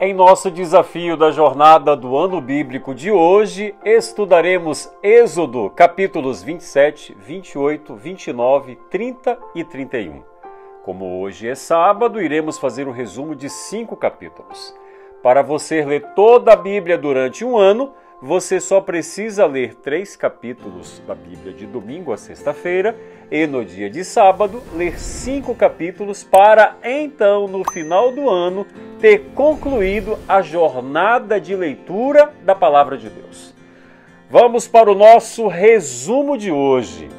Em nosso desafio da jornada do ano bíblico de hoje, estudaremos Êxodo, capítulos 27, 28, 29, 30 e 31. Como hoje é sábado, iremos fazer um resumo de 5 capítulos. Para você ler toda a Bíblia durante um ano, você só precisa ler 3 capítulos da Bíblia de domingo a sexta-feira e no dia de sábado ler 5 capítulos para então, no final do ano, ter concluído a jornada de leitura da Palavra de Deus. Vamos para o nosso resumo de hoje.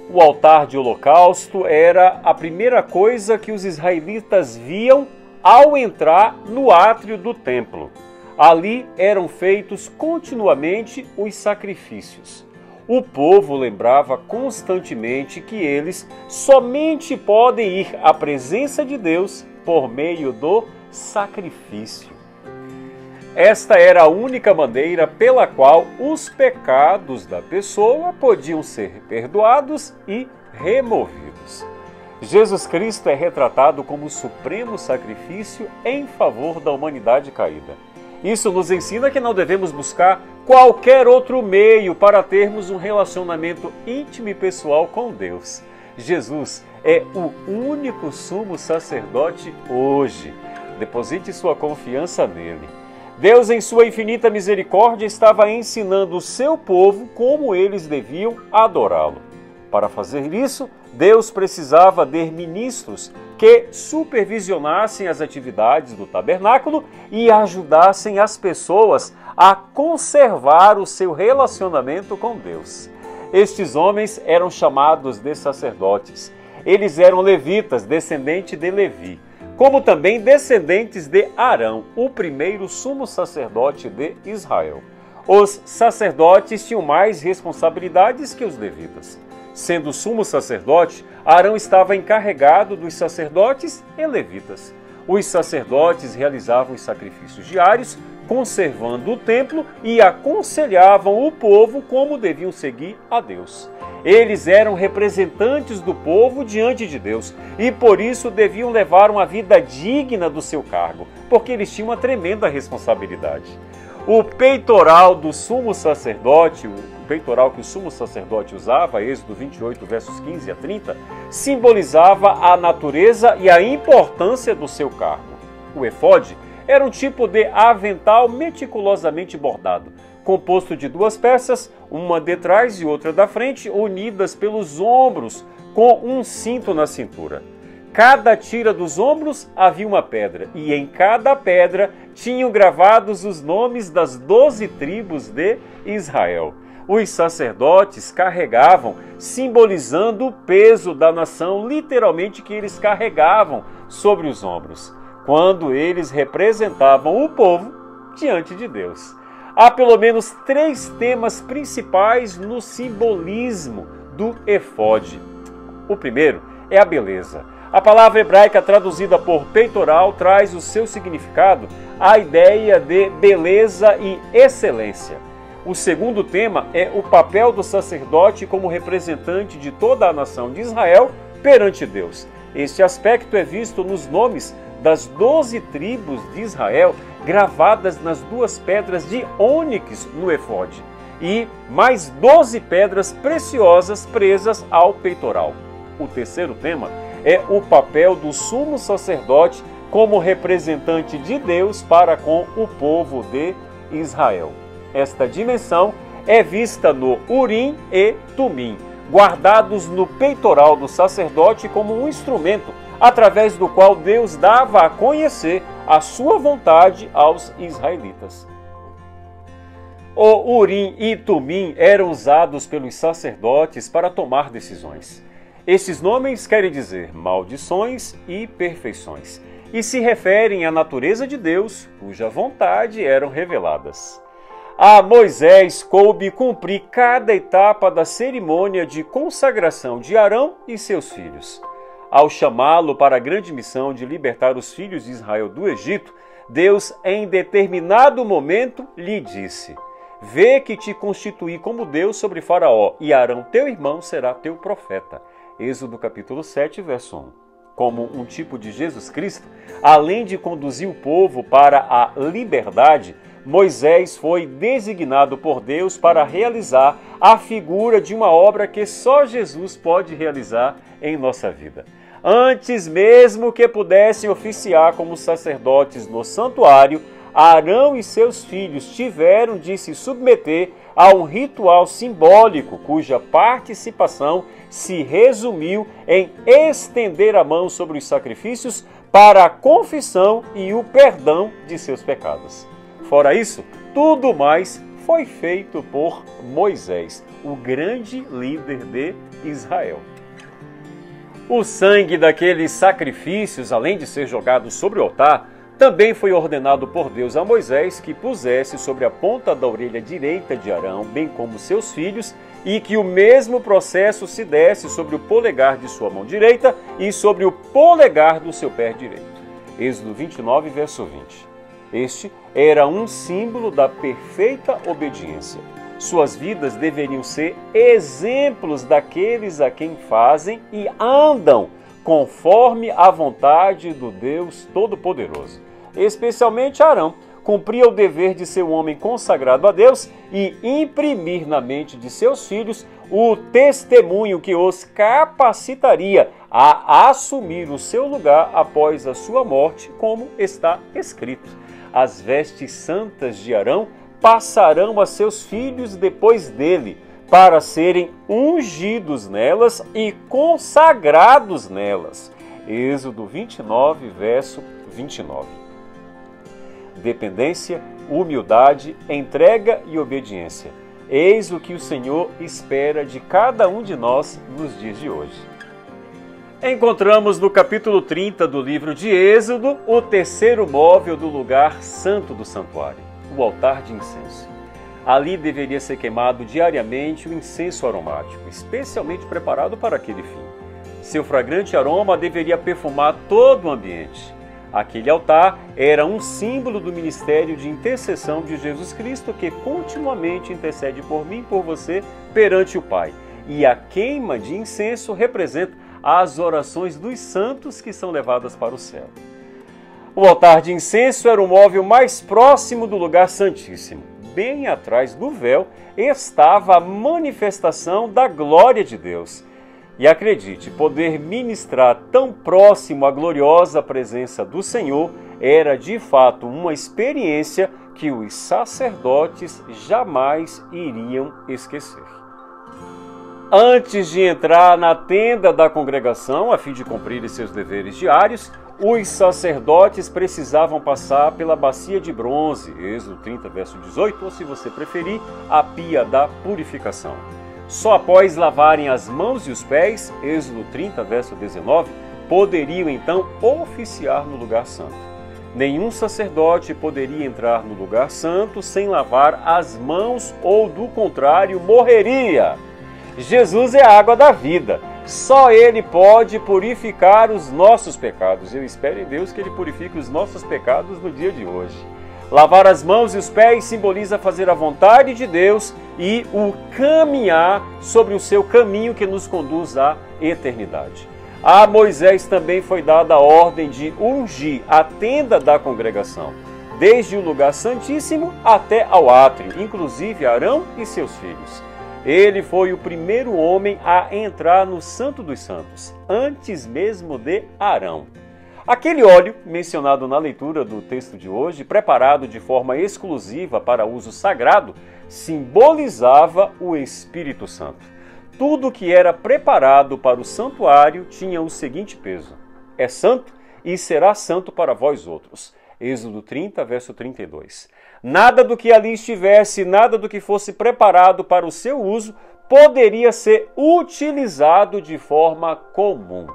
O altar de holocausto era a primeira coisa que os israelitas viam ao entrar no átrio do templo. Ali eram feitos continuamente os sacrifícios. O povo lembrava constantemente que eles somente podem ir à presença de Deus por meio do sacrifício. Esta era a única maneira pela qual os pecados da pessoa podiam ser perdoados e removidos. Jesus Cristo é retratado como o supremo sacrifício em favor da humanidade caída. Isso nos ensina que não devemos buscar qualquer outro meio para termos um relacionamento íntimo e pessoal com Deus. Jesus é o único sumo sacerdote hoje. Deposite sua confiança nele. Deus, em sua infinita misericórdia, estava ensinando o seu povo como eles deviam adorá-lo. Para fazer isso, Deus precisava de ministros que supervisionassem as atividades do tabernáculo e ajudassem as pessoas a conservar o seu relacionamento com Deus. Estes homens eram chamados de sacerdotes. Eles eram levitas, descendentes de Levi, como também descendentes de Arão, o primeiro sumo sacerdote de Israel. Os sacerdotes tinham mais responsabilidades que os levitas. Sendo sumo sacerdote, Arão estava encarregado dos sacerdotes e levitas. Os sacerdotes realizavam os sacrifícios diários, conservando o templo e aconselhavam o povo como deviam seguir a Deus. Eles eram representantes do povo diante de Deus e por isso deviam levar uma vida digna do seu cargo, porque eles tinham uma tremenda responsabilidade. O peitoral do sumo sacerdote, o peitoral que o sumo sacerdote usava, Êxodo 28, versos 15 a 30, simbolizava a natureza e a importância do seu cargo. O efode era um tipo de avental meticulosamente bordado, composto de 2 peças, uma de trás e outra da frente, unidas pelos ombros com um cinto na cintura. Cada tira dos ombros havia uma pedra, e em cada pedra tinham gravados os nomes das 12 tribos de Israel. Os sacerdotes carregavam, simbolizando o peso da nação, literalmente que eles carregavam sobre os ombros, quando eles representavam o povo diante de Deus. Há pelo menos 3 temas principais no simbolismo do efode. O primeiro é a beleza. A palavra hebraica traduzida por peitoral traz o seu significado a ideia de beleza e excelência. O segundo tema é o papel do sacerdote como representante de toda a nação de Israel perante Deus. Este aspecto é visto nos nomes das 12 tribos de Israel gravadas nas 2 pedras de ônix no efode e mais 12 pedras preciosas presas ao peitoral. O terceiro tema é o papel do sumo sacerdote como representante de Deus para com o povo de Israel. Esta dimensão é vista no Urim e Tumim, guardados no peitoral do sacerdote como um instrumento através do qual Deus dava a conhecer a sua vontade aos israelitas. O Urim e Tumim eram usados pelos sacerdotes para tomar decisões. Esses nomes querem dizer maldições e perfeições, e se referem à natureza de Deus, cuja vontade eram reveladas. A Moisés coube cumprir cada etapa da cerimônia de consagração de Arão e seus filhos. Ao chamá-lo para a grande missão de libertar os filhos de Israel do Egito, Deus, em determinado momento, lhe disse: Vê que te constituí como Deus sobre Faraó, e Arão, teu irmão, será teu profeta. Êxodo capítulo 7, verso 1. como um tipo de Jesus Cristo, além de conduzir o povo para a liberdade, Moisés foi designado por Deus para realizar a figura de uma obra que só Jesus pode realizar em nossa vida. Antes mesmo que pudessem oficiar como sacerdotes no santuário, Arão e seus filhos tiveram de se submeter a um ritual simbólico cuja participação se resumiu em estender a mão sobre os sacrifícios para a confissão e o perdão de seus pecados. Fora isso, tudo mais foi feito por Moisés, o grande líder de Israel. O sangue daqueles sacrifícios, além de ser jogado sobre o altar, também foi ordenado por Deus a Moisés que pusesse sobre a ponta da orelha direita de Arão, bem como seus filhos, e que o mesmo processo se desse sobre o polegar de sua mão direita e sobre o polegar do seu pé direito. Êxodo 29, verso 20. Este era um símbolo da perfeita obediência. Suas vidas deveriam ser exemplos daqueles a quem fazem e andam conforme a vontade do Deus Todo-Poderoso. Especialmente Arão, cumpria o dever de ser um homem consagrado a Deus e imprimir na mente de seus filhos o testemunho que os capacitaria a assumir o seu lugar após a sua morte, como está escrito. As vestes santas de Arão passarão a seus filhos depois dele, para serem ungidos nelas e consagrados nelas. Êxodo 29, verso 29. Dependência, humildade, entrega e obediência. Eis o que o Senhor espera de cada um de nós nos dias de hoje. Encontramos no capítulo 30 do livro de Êxodo o terceiro móvel do lugar santo do santuário, o altar de incenso. Ali deveria ser queimado diariamente o incenso aromático, especialmente preparado para aquele fim. Seu fragrante aroma deveria perfumar todo o ambiente. Aquele altar era um símbolo do ministério de intercessão de Jesus Cristo, que continuamente intercede por mim e por você perante o Pai. E a queima de incenso representa as orações dos santos que são levadas para o céu. O altar de incenso era o móvel mais próximo do lugar santíssimo. Bem atrás do véu estava a manifestação da glória de Deus. E acredite, poder ministrar tão próximo à gloriosa presença do Senhor era de fato uma experiência que os sacerdotes jamais iriam esquecer. Antes de entrar na tenda da congregação, a fim de cumprir seus deveres diários, os sacerdotes precisavam passar pela bacia de bronze, Êxodo 30, verso 18, ou se você preferir, a pia da purificação. Só após lavarem as mãos e os pés, Êxodo 30, verso 19, poderiam então oficiar no lugar santo. Nenhum sacerdote poderia entrar no lugar santo sem lavar as mãos ou, do contrário, morreria. Jesus é a água da vida. Só Ele pode purificar os nossos pecados. Eu espero em Deus que Ele purifique os nossos pecados no dia de hoje. Lavar as mãos e os pés simboliza fazer a vontade de Deus e o caminhar sobre o seu caminho que nos conduz à eternidade. A Moisés também foi dada a ordem de ungir a tenda da congregação, desde o lugar santíssimo até ao átrio, inclusive Arão e seus filhos. Ele foi o primeiro homem a entrar no Santo dos Santos, antes mesmo de Arão. Aquele óleo, mencionado na leitura do texto de hoje, preparado de forma exclusiva para uso sagrado, simbolizava o Espírito Santo. Tudo que era preparado para o santuário tinha o seguinte peso: é santo e será santo para vós outros. Êxodo 30, verso 32. Nada do que ali estivesse, nada do que fosse preparado para o seu uso, poderia ser utilizado de forma comum.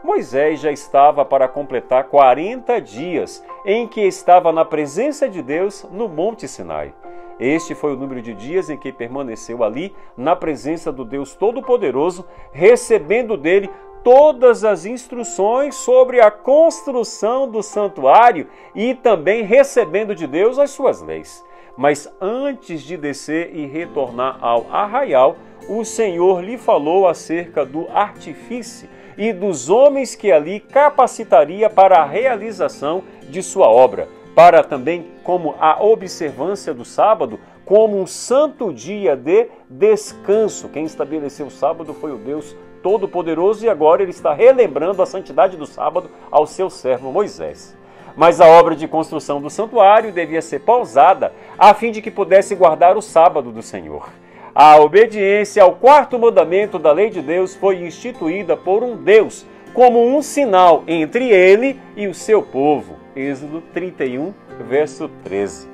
Moisés já estava para completar 40 dias em que estava na presença de Deus no Monte Sinai. Este foi o número de dias em que permaneceu ali, na presença do Deus Todo-Poderoso, recebendo dele todas as instruções sobre a construção do santuário e também recebendo de Deus as suas leis. Mas antes de descer e retornar ao arraial, o Senhor lhe falou acerca do artífice e dos homens que ali capacitaria para a realização de sua obra, para também como a observância do sábado, como um santo dia de descanso. Quem estabeleceu o sábado foi o Deus Todo-Poderoso e agora ele está relembrando a santidade do sábado ao seu servo Moisés. Mas a obra de construção do santuário devia ser pausada a fim de que pudesse guardar o sábado do Senhor. A obediência ao quarto mandamento da lei de Deus foi instituída por um Deus como um sinal entre ele e o seu povo. Êxodo 31, verso 13.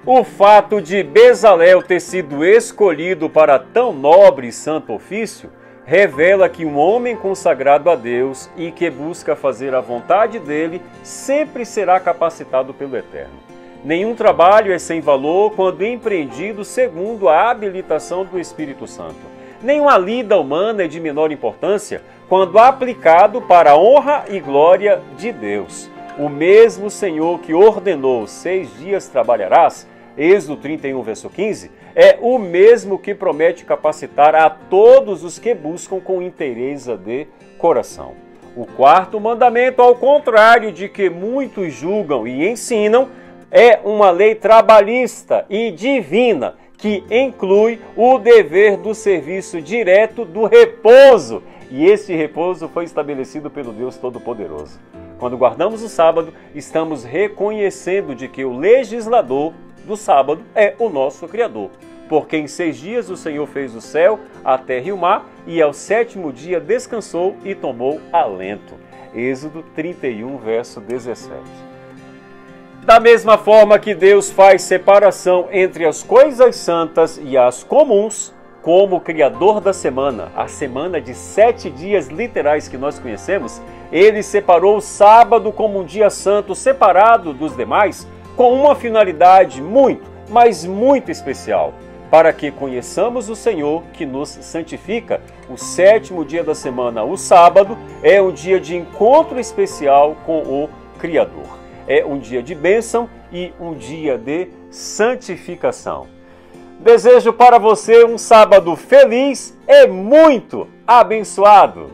O fato de Bezalel ter sido escolhido para tão nobre e santo ofício revela que um homem consagrado a Deus e que busca fazer a vontade dele sempre será capacitado pelo Eterno. Nenhum trabalho é sem valor quando empreendido segundo a habilitação do Espírito Santo. Nenhuma lida humana é de menor importância quando aplicado para a honra e glória de Deus. O mesmo Senhor que ordenou 6 dias trabalharás, Êxodo 31, verso 15, é o mesmo que promete capacitar a todos os que buscam com inteireza de coração. O quarto mandamento, ao contrário de que muitos julgam e ensinam, é uma lei trabalhista e divina que inclui o dever do serviço direto do repouso. E esse repouso foi estabelecido pelo Deus Todo-Poderoso. Quando guardamos o sábado, estamos reconhecendo de que o legislador do sábado é o nosso Criador. Porque em 6 dias o Senhor fez o céu, a terra e o mar, e ao 7º dia descansou e tomou alento. Êxodo 31, verso 17. Da mesma forma que Deus faz separação entre as coisas santas e as comuns, como Criador da semana, a semana de 7 dias literais que nós conhecemos, Ele separou o sábado como um dia santo separado dos demais, com uma finalidade muito, mas muito especial, para que conheçamos o Senhor que nos santifica. O 7º dia da semana, o sábado, é um dia de encontro especial com o Criador. É um dia de bênção e um dia de santificação. Desejo para você um sábado feliz e muito abençoado.